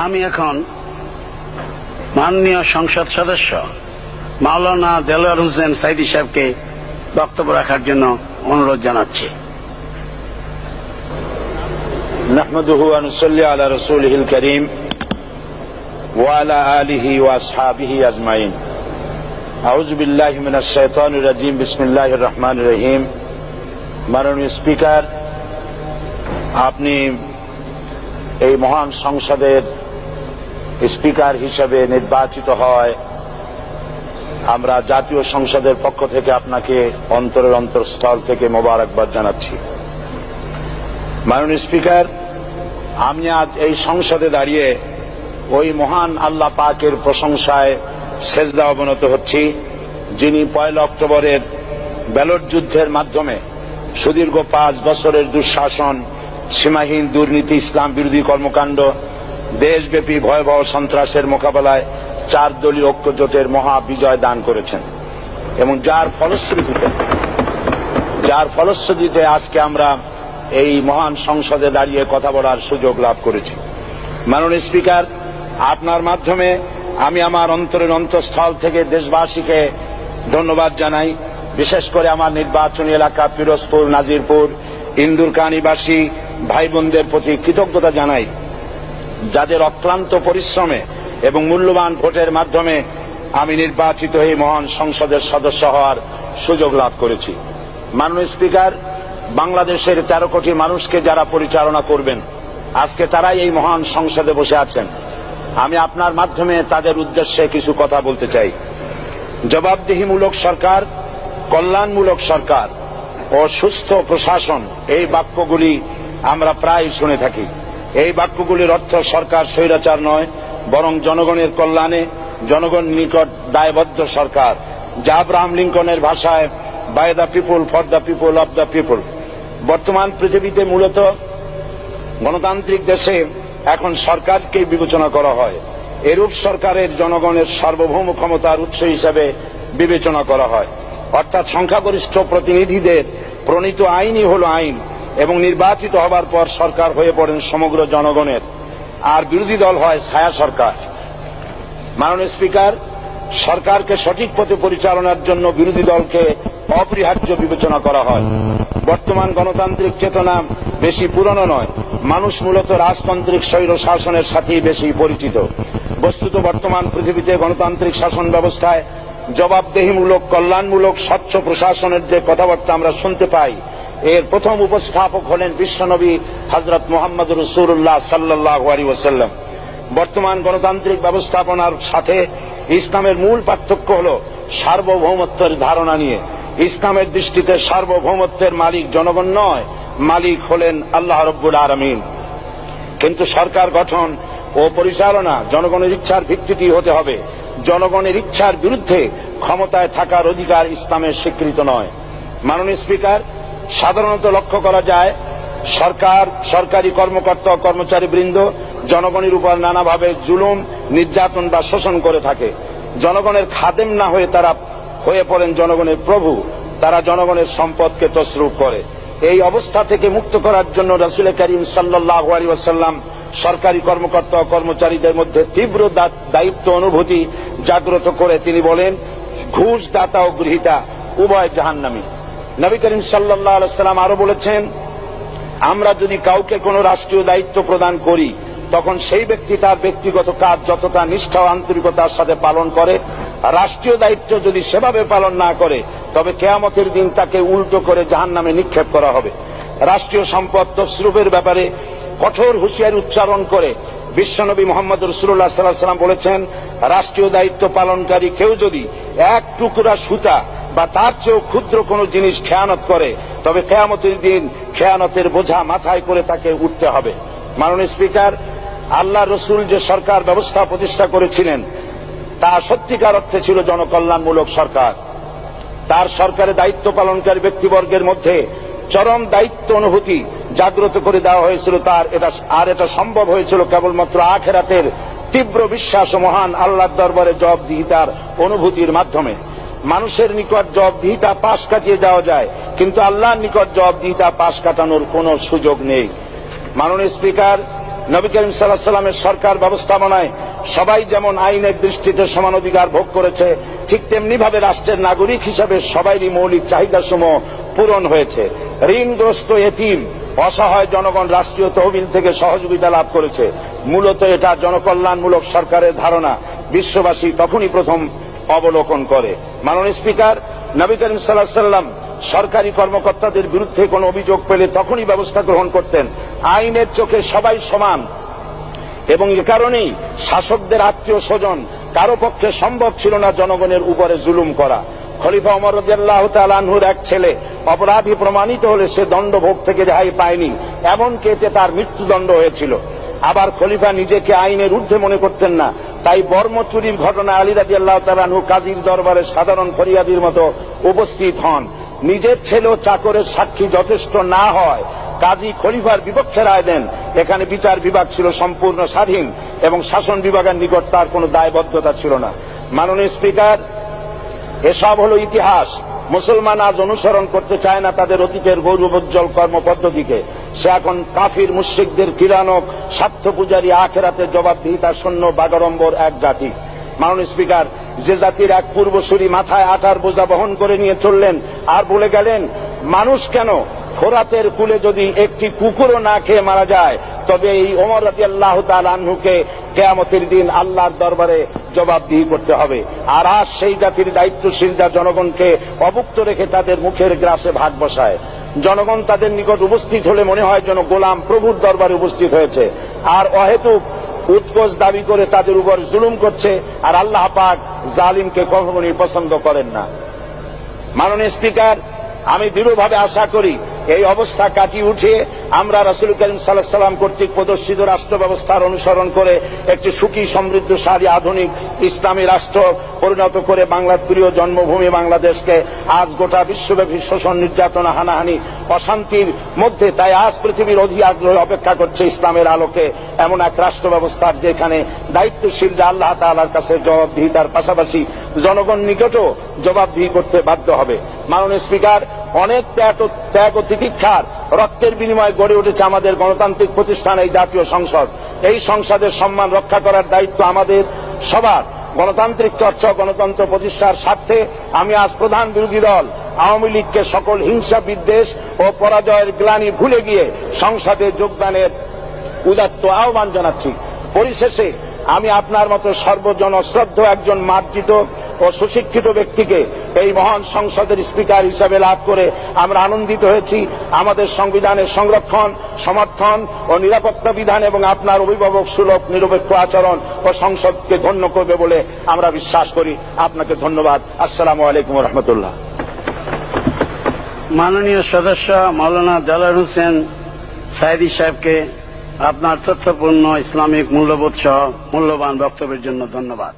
আমি এখন মাননীয় সংসদ সদস্য মাওলানা দেলোয়ার হোসেন সাইদি সাহেবকে বক্তব্য রাখার জন্য অনুরোধ জানাচ্ছি। নাহমাদুহু ওয়া নুসাল্লি আলা রাসূলিহিল কারীম ওয়া আলা আলিহি ওয়া আসহাবিহি আজমাইন। আউযু বিল্লাহি মিনাশ শাইতানির রাজীম। বিসমিল্লাহির রহমানির রহিম। মাননীয় স্পিকার, আপনি এই মহান সংসদের স্পিকার হিসেবে নির্বাচিত হয় আমরা জাতীয় সংসদের পক্ষ থেকে আপনাকে অন্তরের অন্তঃস্থল থেকে মোবারকবাদ জানাচ্ছি। মাননীয় স্পিকার, আমি আজ এই সংসদে দাঁড়িয়ে ওই মহান আল্লাহ পাকের প্রশংসায় সেজদা অবনত হচ্ছি, যিনি 1 অক্টোবরের ব্যালট যুদ্ধের মাধ্যমে সুদীর্ঘ 5 বছরের দুঃশাসন, সীমাহীন দুর্নীতি, ইসলাম বিরোধী কর্মকাণ্ড, দেশব্যাপী ভয়াবহ সন্ত্রাসের মোকাবেলায় 4 দলীয় ঐক্যজোটের মহা বিজয় দান করেছেন এবং যার ফলশ্রুতিতে আজকে আমরা এই মহান সংসদে দাঁড়িয়ে কথা বলার সুযোগ লাভ করেছি। মাননীয় স্পিকার, আপনার মাধ্যমে আমি আমার অন্তরের অন্তঃস্থল থেকে দেশবাসীকে ধন্যবাদ জানাই। বিশেষ করে আমার নির্বাচনী এলাকা পিরোজপুর, নাজিরপুর, ইন্দুরকানীবাসী ভাই বোনদের প্রতি কৃতজ্ঞতা জানাই, যাদের অক্লান্ত পরিশ্রমে এবং মূল্যবান ভোটের মাধ্যমে আমি নির্বাচিত হয়ে মহান সংসদের সদস্য হওয়ার সুযোগ লাভ করেছি। মাননীয় স্পিকার, বাংলাদেশের 13 কোটি মানুষকে যারা পরিচালনা করবেন, আজকে তারাই এই মহান সংসদে বসে আছেন। আমি আপনার মাধ্যমে তাদের উদ্দেশ্যে কিছু কথা বলতে চাই। জবাবদিহিমূলক সরকার, কল্যাণমূলক সরকার ও সুস্থ প্রশাসন, এই বাক্যগুলি আমরা প্রায় শুনে থাকি। এই বাক্যগুলির অর্থ সরকার স্বৈরাচার নয়, বরং জনগণের কল্যাণে জনগণ নিকট দায়বদ্ধ সরকার, যা আব্রাহাম লিঙ্কনের ভাষায় by the people, for the people, of the people. বর্তমান পৃথিবীতে মূলত গণতান্ত্রিক দেশে এখন সরকারকে বিবেচনা করা হয়। এরূপ সরকারের জনগণের সার্বভৌম ক্ষমতার উৎস হিসেবে বিবেচনা করা হয়, অর্থাৎ সংখ্যাগরিষ্ঠ প্রতিনিধিদের প্রণীত আইনই হল আইন এবং নির্বাচিত হবার পর সরকার হয়ে পড়েন সমগ্র জনগণের, আর বিরোধী দল হয় ছায়া সরকার। মাননীয় স্পিকার, সরকারকে সঠিক পথে পরিচালনার জন্য বিরোধী দলকে অপরিহার্য বিবেচনা করা হয়। বর্তমান গণতান্ত্রিক চেতনা বেশি পুরনো নয়, মানুষ মূলত রাজতান্ত্রিক স্বৈর শাসনের সাথেই বেশি পরিচিত। বস্তুত বর্তমান পৃথিবীতে গণতান্ত্রিক শাসন ব্যবস্থায় জবাবদিহিমূলক, কল্যাণমূলক, স্বচ্ছ প্রশাসনের যে কথাবার্তা আমরা শুনতে পাই, এর প্রথম উপস্থাপক হলেন বিশ্বনবী হযরত মুহাম্মদ রাসূলুল্লাহ সাল্লাল্লাহু আলাইহি ওয়াসাল্লাম। বর্তমান গণতান্ত্রিক ব্যবস্থাপনার সাথে ইসলামের মূল পার্থক্য হল সার্বভৌমত্বের ধারণা নিয়ে। ইসলামের দৃষ্টিতে সার্বভৌমত্বের মালিক জনগণ নয়, মালিক হলেন আল্লাহ রাব্বুল আলামিন। কিন্তু সরকার গঠন ও পরিচালনা জনগণের ইচ্ছার ভিত্তিতে হতে হবে। জনগণের ইচ্ছার বিরুদ্ধে ক্ষমতায় থাকার অধিকার ইসলামের স্বীকৃত নয়। মাননীয় স্পিকার, সাধারণত লক্ষ্য করা যায় সরকার, সরকারি কর্মকর্তা, কর্মচারী বৃন্দ জনগণের উপর নানাভাবে জুলুম, নির্যাতন বা শোষণ করে থাকে। জনগণের খাদেম না হয়ে তারা হয়ে পড়েন জনগণের প্রভু। তারা জনগণের সম্পদকে তসরুপ করে। এই অবস্থা থেকে মুক্ত করার জন্য রাসূল করিম সাল্লাল্লাহু আলাইহি ওয়াসাল্লাম সরকারি কর্মকর্তা ও কর্মচারীদের মধ্যে তীব্র দায়িত্ব অনুভূতি জাগ্রত করে তিনি বলেন, ঘুষ দাতা ও গৃহীতা উভয় জাহান্নামী। নবী করিম সাল্লাল্লাহু আলাইহি ওয়াসাল্লাম আরো বলেছেন, আমরা যদি কাউকে কোনো রাষ্ট্রীয় দায়িত্ব প্রদান করি, তখন সেই ব্যক্তি তার ব্যক্তিগত কাজ যতটা নিষ্ঠা ও আন্তরিকতার সাথে পালন করে, রাষ্ট্রীয় দায়িত্ব যদি সেভাবে পালন না করে, তবে কিয়ামতের দিন তাকে উল্টো করে জাহান্নামে নিক্ষেপ করা হবে। রাষ্ট্রীয় সম্পদ তসরুপের ব্যাপারে কঠোর হুঁশিয়ারি উচ্চারণ করে বিশ্বনবী মুহাম্মদ রাসূলুল্লাহ সাল্লাল্লাহু আলাইহি ওয়াসাল্লাম বলেছেন, রাষ্ট্রীয় দায়িত্ব পালনকারী কেউ যদি 1 টুকরা সুতা বা তার চেয়েও ক্ষুদ্র কোনো জিনিস খেয়ানত করে, তবে কিয়ামতের দিন খেয়ানতের বোঝা মাথায় করে তাকে উঠতে হবে। মাননীয় স্পিকার, আল্লাহ রসুল যে সরকার ব্যবস্থা প্রতিষ্ঠা করেছিলেন, তা সত্যিকার অর্থে ছিল জনকল্যাণমূলক সরকার। তার সরকারে দায়িত্ব পালনকারী ব্যক্তিবর্গের মধ্যে চরম দায়িত্ব অনুভূতি জাগ্রত করে দেওয়া হয়েছিল। এটা সম্ভব হয়েছিল কেবলমাত্র আখিরাতের তীব্র বিশ্বাস ও মহান আল্লাহর দরবারে জবাবদিহিতার অনুভূতির মাধ্যমে। মানুষের নিকট জবাবদিহিতা পাশ কাটিয়ে যাওয়া যায়, কিন্তু আল্লাহর নিকট জবাবদিহিতা পাশ কাটানোর কোনো সুযোগ নেই। মাননীয় স্পিকার, নবী করিম সাল্লাল্লাহু আলাইহি ওয়াসাল্লামের সরকার ব্যবস্থাপনায় সবাই যেমন আইনের দৃষ্টিতে সমান অধিকার ভোগ করেছে, ঠিক তেমনি ভাবে রাষ্ট্রের নাগরিক হিসাবে সবারই মৌলিক চাহিদাসমূহ পূরণ হয়েছে। ঋণগ্রস্ত এতিম অসহায় জনগণ রাষ্ট্রীয় তহবিল থেকে সহযোগিতা লাভ করেছে। মূলত এটা জনকল্যাণমূলক সরকারের ধারণা বিশ্ববাসী তখনই প্রথম অবলোকন করে। মাননীয় স্পিকার, নবী করিম সাল্লাল্লাহু আলাইহি ওয়াসাল্লাম সরকারি কর্মকর্তাদের বিরুদ্ধে কোনো অভিযোগ পেলে তখনই ব্যবস্থা গ্রহণ করতেন। আইনের চোখে সবাই সমান এবং এ কারণেই শাসকদের আত্মীয় স্বজন কারো পক্ষে সম্ভব ছিল না জনগণের উপরে জুলুম করা। খলিফা ওমর রাদিয়াল্লাহু তাআলা আনহুর এক ছেলে অপরাধী প্রমাণিত হলে সে দণ্ডভোগ থেকে রেহাই পায়নি, এমনকি এতে তার মৃত্যুদণ্ড হয়েছিল। আবার খলিফা নিজেকে আইনের ঊর্ধ্বে মনে করতেন না, তাই বর্ম চুরির ঘটনা আলী রাদিয়াল্লাহু তাআলা আনহু কাজীর দরবারে সাধারণ ফরিয়াদির মতো উপস্থিত হন। নিজের ছেলে ও চাকরের সাক্ষী যথেষ্ট না হয় কাজী খলিফার বিপক্ষে রায় দেন। এখানে বিচার বিভাগ ছিল সম্পূর্ণ স্বাধীন এবং শাসন বিভাগের নিকট তার কোনো দায়বদ্ধতা ছিল না। মাননীয় স্পিকার, এসব হলো ইতিহাস। মুসলমান আজ অনুসরণ করতে চায় না তাদের অতীতের গৌরবোজ্জ্বল কর্মপদ্ধতিকে। সে এখন কাফির মুশরিকদের কিরানক স্বার্থ পূজারী আখেরাতে জবাবদিহিতা শূন্য বাগাড়ম্বর এক জাতি। মাননীয় স্পিকার, যে জাতির এক পূর্বসূরি মাথায় আটার বোঝা বহন করে নিয়ে চললেন আর বলে গেলেন, মানুষ কেন, ফোরাতের কূলে যদি একটি কুকুরও না খেয়ে মারা যায় তবে এই ওমর রাদিয়াল্লাহু তাআলা আনহুকে কিয়ামতের দিন আল্লাহর দরবারে জবাবদিহি করতে হবে। আর আজ সেই জাতির দায়িত্বশীলরা জনগণকে অভুক্ত রেখে তাদের মুখের গ্রাসে ভাগ বসায়। জনগণ তাদের নিকট উপস্থিত হলে মনে হয় যেন গোলাম প্রভুর দরবারে উপস্থিত হয়েছে, আর অহেতুক উৎকোচ দাবি করে তাদের উপর জুলুম করছে। আর আল্লাহ পাক জালিমকে কখনোই পছন্দ করেন না। মাননীয় স্পিকার, আমি দৃঢ়ভাবে আশা করি এই অবস্থা কাটিয়ে উঠে আমরা রাসূল করিম সাল্লাল্লাহু আলাইহি ওয়াসাল্লাম কর্তৃক প্রদর্শিত রাষ্ট্র ব্যবস্থার অনুসরণ করে একটি সুখী সমৃদ্ধশালী আধুনিক ইসলামী রাষ্ট্র পরিণত করে বাংলার প্রিয় জন্মভূমি বাংলাদেশকে আজ গোটা বিশ্বব্যাপী শোষণ, নির্যাতনা, হানাহানি, অশান্তির মধ্যে, তাই আজ পৃথিবীর অধীর আগ্রহে অপেক্ষা করছে ইসলামের আলোকে এমন এক রাষ্ট্র ব্যবস্থার যেখানে দায়িত্বশীলরা আল্লাহ তাআলার কাছে জবাবদিহিতার পাশাপাশি জনগণ নিকটও জবাবদিহি করতে বাধ্য হবে। মাননীয় স্পিকার, অনেক ত্যাগ ও তিতিক্ষার রক্তের বিনিময়ে গড়ে উঠেছে আমাদের গণতান্ত্রিক প্রতিষ্ঠান এই জাতীয় সংসদ। এই সংসদের সম্মান রক্ষা করার দায়িত্ব আমাদের সবার। গণতান্ত্রিক চর্চা, গণতন্ত্র প্রতিষ্ঠার স্বার্থে আমি আজ প্রধান বিরোধী দল আওয়ামী লীগকে সকল হিংসা, বিদ্বেষ ও পরাজয়ের গ্লানি ভুলে গিয়ে সংসদে যোগদানের উদাত্ত আহ্বান জানাচ্ছি। পরিশেষে আমি আপনার মতো সর্বজন শ্রদ্ধ একজন মার্জিত ও সুশিক্ষিত ব্যক্তিকে এই মহান সংসদের স্পিকার হিসাবে লাভ করে আমরা আনন্দিত হয়েছি। আমাদের সংবিধানের সংরক্ষণ, সমর্থন ও নিরাপত্তা বিধান এবং আপনার অভিভাবক সুলভ নিরপেক্ষ আচরণ ও সংসদকে ধন্য করবে বলে আমরা বিশ্বাস করি। আপনাকে ধন্যবাদ। আসসালামু আলাইকুম ওয়া রাহমাতুল্লাহ। মাননীয় সদস্য মাওলানা দেলোয়ার হোসেন সাঈদী সাহেবকে আপনার তথ্যপূর্ণ ইসলামিক মূল্যবোধ সহ মূল্যবান বক্তব্যের জন্য ধন্যবাদ।